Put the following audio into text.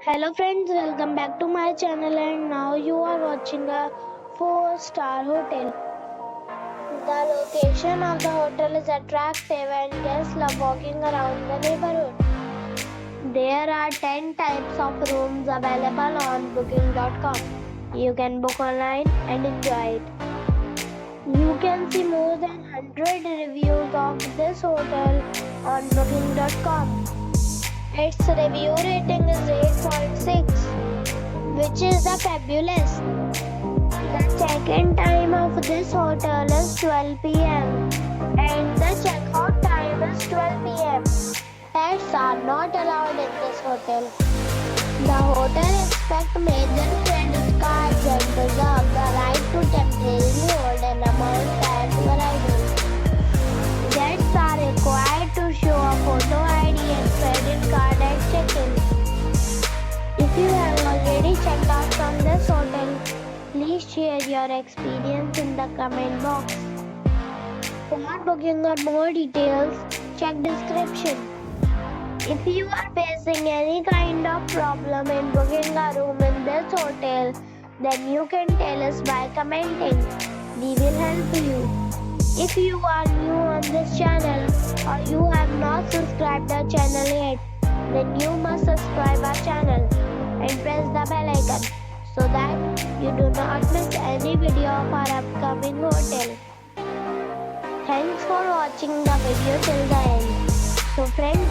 Hello friends, welcome back to my channel and now you are watching a 4-star hotel. The location of the hotel is attractive and guests love walking around the neighborhood. There are 10 types of rooms available on booking.com. You can book online and enjoy it. You can see more than 100 reviews of this hotel on booking.com. Its review rating is 8.6, which is the fabulous. The check-in time of this hotel is 12 p.m. and the check-out time is 12 p.m. Pets are not allowed in this hotel. The hotel expects major credit cards and reserves the right to temporarily hold an amount prior to arrival. Guests are required to show a photo ID and credit card at check-in. If you have already checked out from this hotel, please share your experience in the comment box. For booking or more details, check description. If you are facing any kind of problem in booking a room in this hotel, then you can tell us by commenting. We will help you. If you are new on this channel or you have not subscribed our channel yet, then you must subscribe our channel and press the bell icon so that you do not miss any video of our upcoming hotel. Thanks for watching the video till the end. So friends,